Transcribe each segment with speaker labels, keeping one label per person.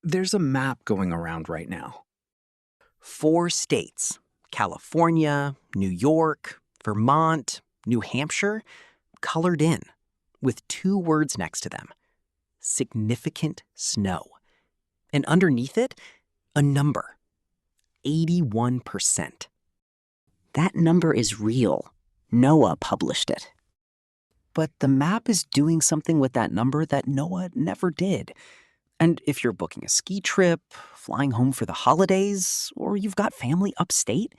Speaker 1: There's a map going around right now.
Speaker 2: 4 states, California, New York, Vermont, New Hampshire, colored in with 2 words next to them: significant snow. And underneath it, a number: 81%.
Speaker 3: That number is real. NOAA published it.
Speaker 2: But the map is doing something with that number that NOAA never did. And if you're booking a ski trip, flying home for the holidays, or you've got family upstate,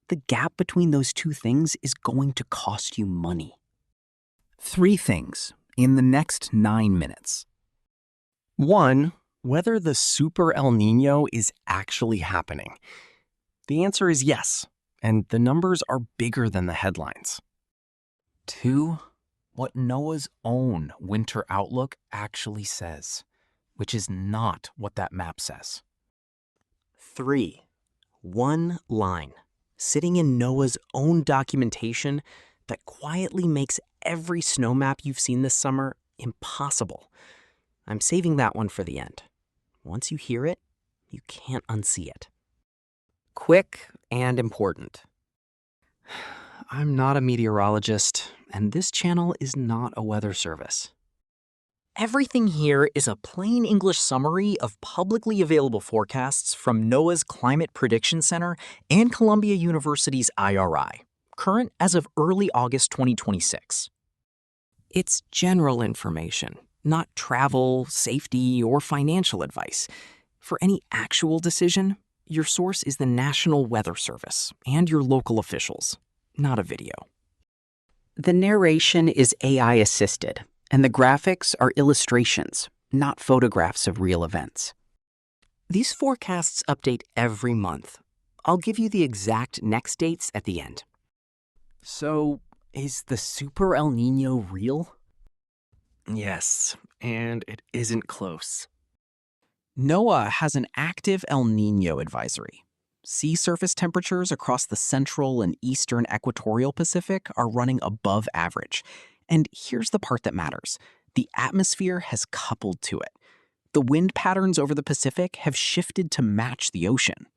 Speaker 2: the gap between those 2 things is going to cost you money.
Speaker 4: 3 things in the next 9 minutes.
Speaker 5: 1. Whether the Super El Niño is actually happening. The answer is yes, and the numbers are bigger than the headlines.
Speaker 4: 2. What NOAA's own winter outlook actually says, which is not what that map says.
Speaker 2: 3. One line sitting in NOAA's own documentation that quietly makes every snow map you've seen this summer impossible. I'm saving that one for the end. Once you hear it, you can't unsee it. Quick and important. I'm not a meteorologist, and this channel is not a weather service. Everything here is a plain English summary of publicly available forecasts from NOAA's Climate Prediction Center and Columbia University's IRI, current as of early August 2026. It's general information, not travel, safety, or financial advice. For any actual decision, your source is the National Weather Service and your local officials, not a video.
Speaker 3: The narration is AI-assisted, and the graphics are illustrations, not photographs of real events.
Speaker 2: These forecasts update every month. I'll give you the exact next dates at the end.
Speaker 4: So, is the Super El Niño real?
Speaker 5: Yes, and it isn't close.
Speaker 2: NOAA has an active El Niño advisory. Sea surface temperatures across the central and eastern equatorial Pacific are running above average. And here's the part that matters. The atmosphere has coupled to it. The wind patterns over the Pacific have shifted to match the ocean.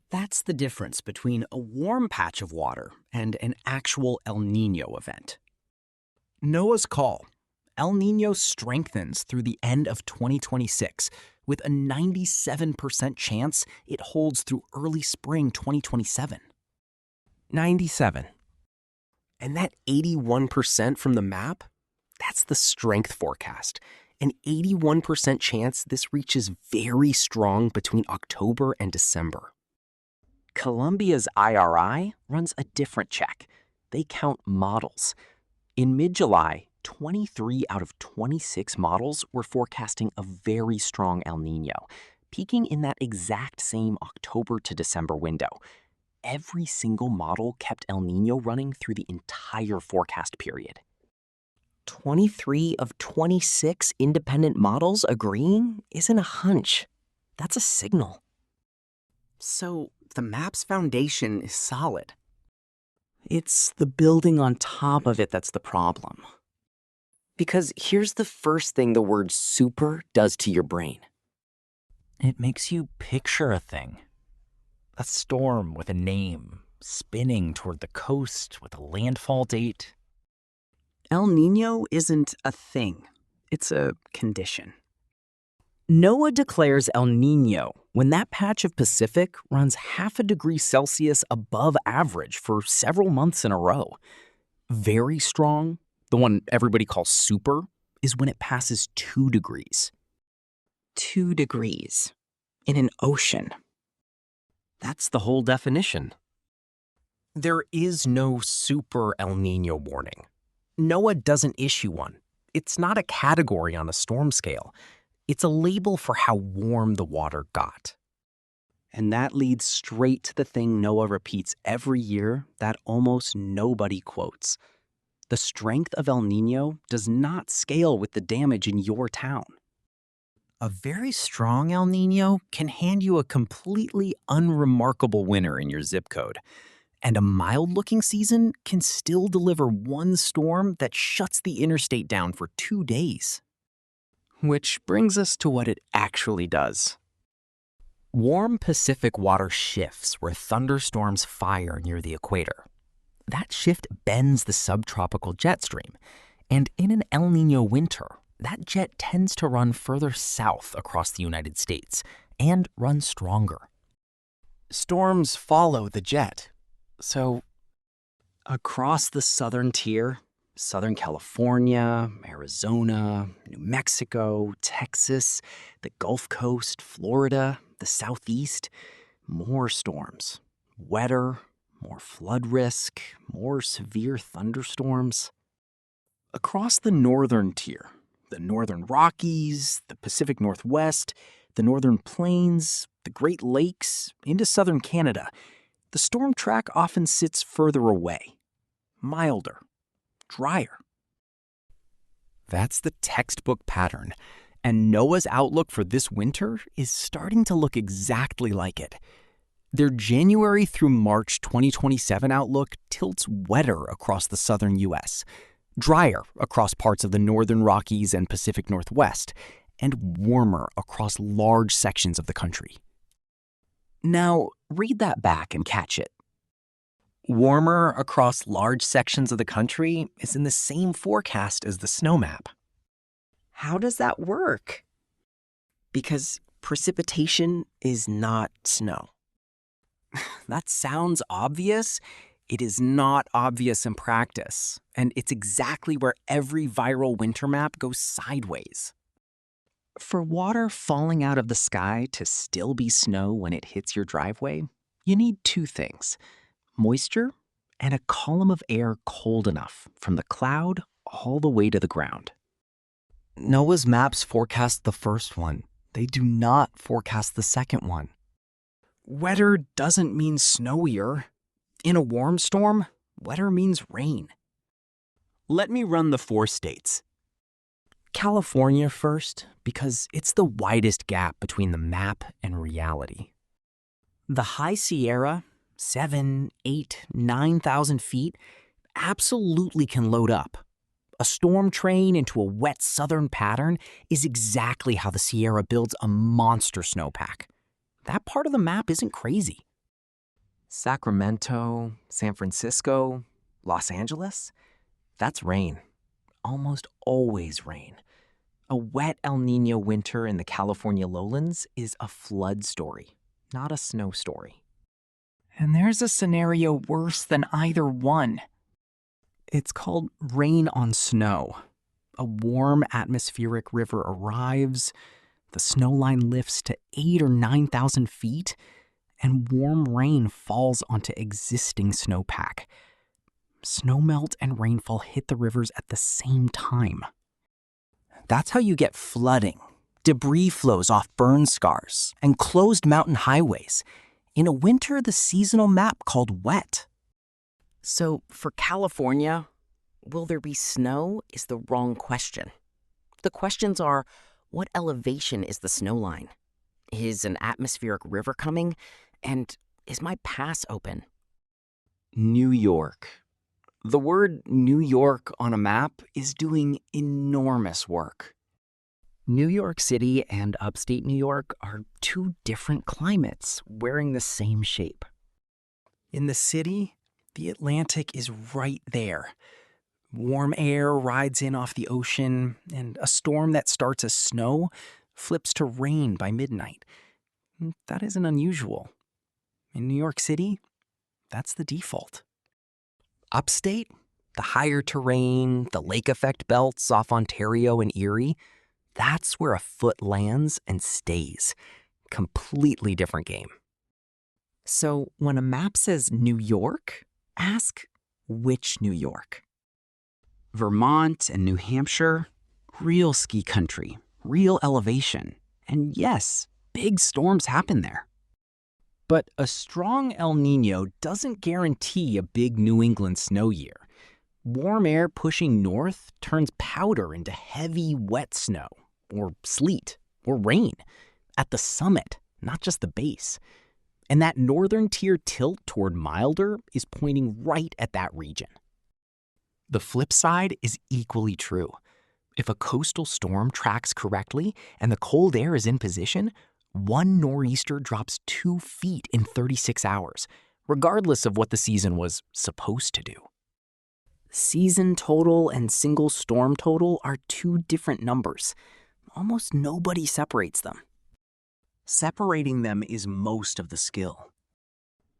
Speaker 2: That's the difference between a warm patch of water and an actual El Niño event. NOAA's call: El Niño strengthens through the end of 2026, with a 97% chance it holds through early spring 2027.
Speaker 5: 97. And that 81% from the map, that's the strength forecast. An 81% chance this reaches very strong between October and December.
Speaker 2: Columbia's IRI runs a different check. They count models. In mid-July, 23 out of 26 models were forecasting a very strong El Niño, peaking in that exact same October to December window. Every single model kept El Niño running through the entire forecast period. 23 of 26 independent models agreeing isn't a hunch. That's a signal. So the map's foundation is solid. It's the building on top of it that's the problem. Because here's the first thing the word super does to your brain.
Speaker 4: It makes you picture a thing. A storm with a name, spinning toward the coast with a landfall date.
Speaker 2: El Niño isn't a thing. It's a condition. NOAA declares El Niño when that patch of Pacific runs 0.5 degree Celsius above average for several months in a row. Very strong, the one everybody calls super, is when it passes 2 degrees. 2 degrees in an ocean.
Speaker 5: That's the whole definition. There is no super El Niño warning. NOAA doesn't issue one. It's not a category on a storm scale. It's a label for how warm the water got.
Speaker 2: And that leads straight to the thing NOAA repeats every year that almost nobody quotes. The strength of El Niño does not scale with the damage in your town.
Speaker 4: A very strong El Niño can hand you a completely unremarkable winter in your zip code.
Speaker 2: And a mild-looking season can still deliver one storm that shuts the interstate down for 2 days.
Speaker 3: Which brings us to what it actually does.
Speaker 2: Warm Pacific water shifts where thunderstorms fire near the equator. That shift bends the subtropical jet stream, and in an El Niño winter, that jet tends to run further south across the United States and run stronger.
Speaker 3: Storms follow the jet. So, across the southern tier, Southern California, Arizona, New Mexico, Texas, the Gulf Coast, Florida, the Southeast, more storms. Wetter, more flood risk, more severe thunderstorms. Across the northern tier, the Northern Rockies, the Pacific Northwest, the Northern Plains, the Great Lakes, into southern Canada, the storm track often sits further away, milder, drier.
Speaker 2: That's the textbook pattern, and NOAA's outlook for this winter is starting to look exactly like it. Their January through March 2027 outlook tilts wetter across the southern U.S., drier across parts of the Northern Rockies and Pacific Northwest, and warmer across large sections of the country.
Speaker 3: Now, read that back and catch it.
Speaker 5: Warmer across large sections of the country is in the same forecast as the snow map.
Speaker 6: How does that work? Because precipitation is not snow.
Speaker 3: That sounds obvious. It is not obvious in practice, and it's exactly where every viral winter map goes sideways. For water falling out of the sky to still be snow when it hits your driveway, you need two things: moisture and a column of air cold enough from the cloud all the way to the ground.
Speaker 5: NOAA's maps forecast the first one. They do not forecast the second one.
Speaker 3: Wetter doesn't mean snowier. In a warm storm, wetter means rain. Let me run the 4 states. California first, because it's the widest gap between the map and reality. The High Sierra, 7, 8, 9,000 feet, absolutely can load up. A storm train into a wet southern pattern is exactly how the Sierra builds a monster snowpack. That part of the map isn't crazy. Sacramento, San Francisco, Los Angeles, that's rain. Almost always rain. A wet El Niño winter in the California lowlands is a flood story, not a snow story. And there's a scenario worse than either one. It's called rain on snow. A warm atmospheric river arrives, the snow line lifts to 8 or 9,000 feet, and warm rain falls onto existing snowpack. Snowmelt and rainfall hit the rivers at the same time. That's how you get flooding, debris flows off burn scars, and closed mountain highways in a winter the seasonal map called wet.
Speaker 6: So for California, will there be snow is the wrong question. The questions are, what elevation is the snow line? Is an atmospheric river coming? And is my pass open?
Speaker 3: New York. The word New York on a map is doing enormous work. New York City and upstate New York are 2 different climates wearing the same shape. In the city, the Atlantic is right there. Warm air rides in off the ocean, and a storm that starts as snow flips to rain by midnight. That isn't unusual. In New York City, that's the default. Upstate, the higher terrain, the lake effect belts off Ontario and Erie, that's where a foot lands and stays. Completely different game.
Speaker 6: So when a map says New York, ask which New York?
Speaker 3: Vermont and New Hampshire, real ski country, real elevation. And yes, big storms happen there. But a strong El Niño doesn't guarantee a big New England snow year. Warm air pushing north turns powder into heavy, wet snow, or sleet, or rain, at the summit, not just the base. And that northern tier tilt toward milder is pointing right at that region. The flip side is equally true.
Speaker 2: If a coastal storm tracks correctly and the cold air is in position, one nor'easter drops 2 feet in 36 hours, regardless of what the season was supposed to do. Season total and single storm total are 2 different numbers. Almost nobody separates them. Separating them is most of the skill.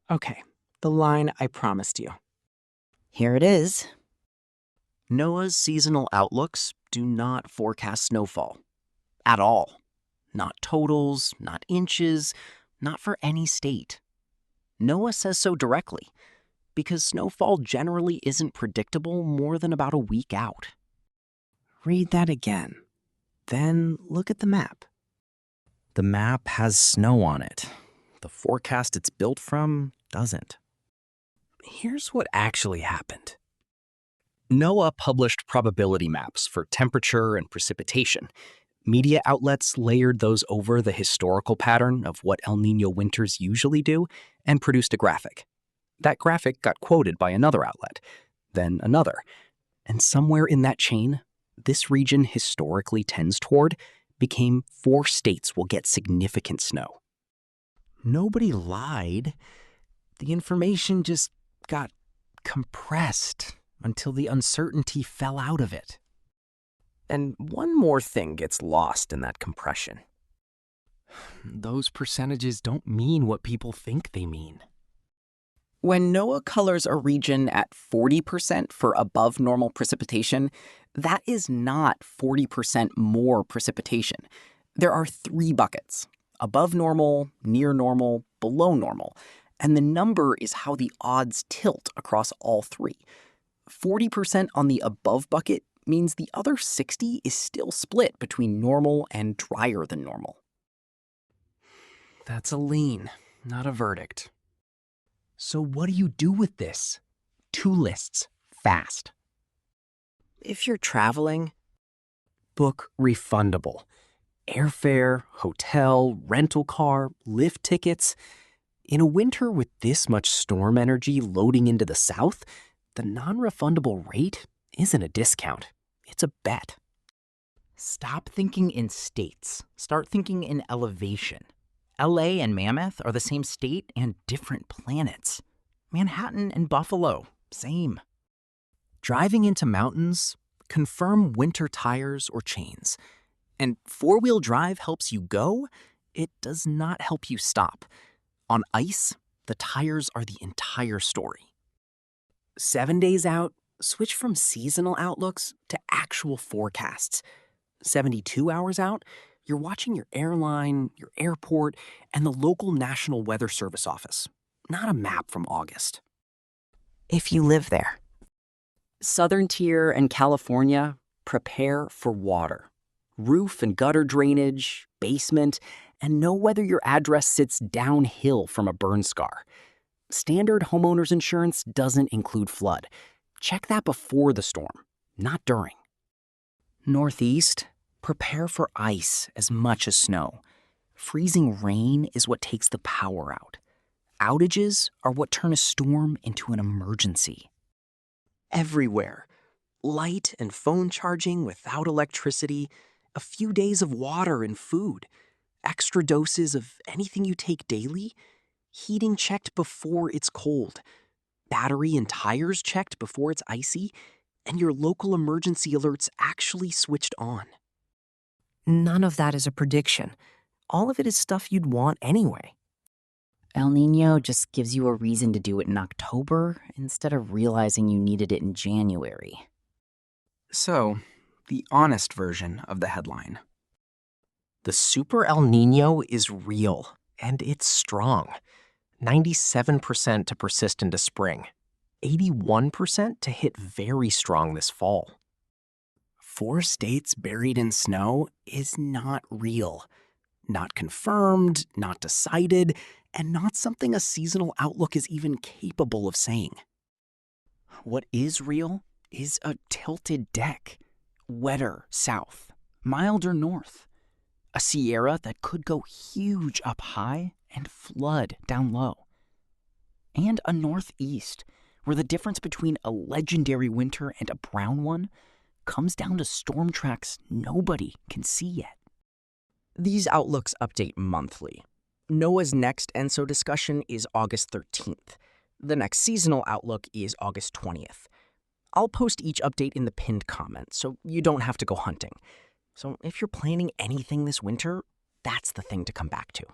Speaker 2: Okay, the line I promised you.
Speaker 6: Here it is.
Speaker 2: NOAA's seasonal outlooks do not forecast snowfall. At all. Not totals, not inches, not for any state. NOAA says so directly, because snowfall generally isn't predictable more than about a week out. Read that again. Then look at the map. The map has snow on it. The forecast it's built from doesn't. Here's what actually happened. NOAA published probability maps for temperature and precipitation. Media outlets layered those over the historical pattern of what El Niño winters usually do and produced a graphic. That graphic got quoted by another outlet, then another. And somewhere in that chain, this region historically tends toward became 4 states will get significant snow. Nobody lied. The information just got compressed until the uncertainty fell out of it. And one more thing gets lost in that compression. Those percentages don't mean what people think they mean.
Speaker 6: When NOAA colors a region at 40% for above normal precipitation, that is not 40% more precipitation. There are 3 buckets: above normal, near normal, below normal, and the number is how the odds tilt across all 3. 40% on the above bucket means the other 60 is still split between normal and drier than normal.
Speaker 2: That's a lean, not a verdict. So what do you do with this? 2 lists, fast. If you're traveling, book refundable. Airfare, hotel, rental car, lift tickets. In a winter with this much storm energy loading into the south, the non-refundable rate isn't a discount. It's a bet. Stop thinking in states. Start thinking in elevation. LA and Mammoth are the same state and different planets. Manhattan and Buffalo, same. Driving into mountains, confirm winter tires or chains. And 4-wheel drive helps you go, it does not help you stop. On ice, the tires are the entire story. 7 days out, switch from seasonal outlooks to actual forecasts. 72 hours out, you're watching your airline, your airport, and the local National Weather Service office, not a map from August. If you live there.
Speaker 6: Southern Tier and California, prepare for water. Roof and gutter drainage, basement, and know whether your address sits downhill from a burn scar. Standard homeowners insurance doesn't include flood. Check that before the storm, not during. Northeast, prepare for ice as much as snow. Freezing rain is what takes the power out. Outages are what turn a storm into an emergency. Everywhere, light and phone charging without electricity, a few days of water and food, extra doses of anything you take daily, heating checked before it's cold, battery and tires checked before it's icy, and your local emergency alerts actually switched on. None of that is a prediction. All of it is stuff you'd want anyway. El Niño just gives you a reason to do it in October instead of realizing you needed it in January.
Speaker 2: So, the honest version of the headline. The Super El Niño is real, and it's strong. 97% to persist into spring. 81% to hit very strong this fall. 4 states buried in snow is not real. Not confirmed, not decided, and not something a seasonal outlook is even capable of saying. What is real is a tilted deck. Wetter south, milder north. A Sierra that could go huge up high and flood down low. And a northeast where the difference between a legendary winter and a brown one
Speaker 4: comes down to storm tracks nobody can see yet.
Speaker 2: These outlooks update monthly. NOAA's next ENSO discussion is August 13th. The next seasonal outlook is August 20th. I'll post each update in the pinned comment, so you don't have to go hunting. So if you're planning anything this winter, that's the thing to come back to.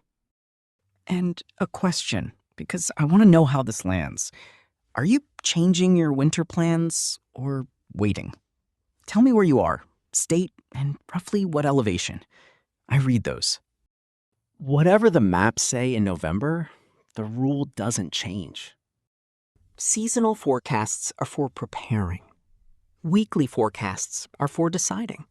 Speaker 7: And a question, because I want to know how this lands. Are you changing your winter plans or waiting? Tell me where you are, state, and roughly what elevation. I read those.
Speaker 2: Whatever the maps say in November, the rule doesn't change. Seasonal forecasts are for preparing. Weekly forecasts are for deciding.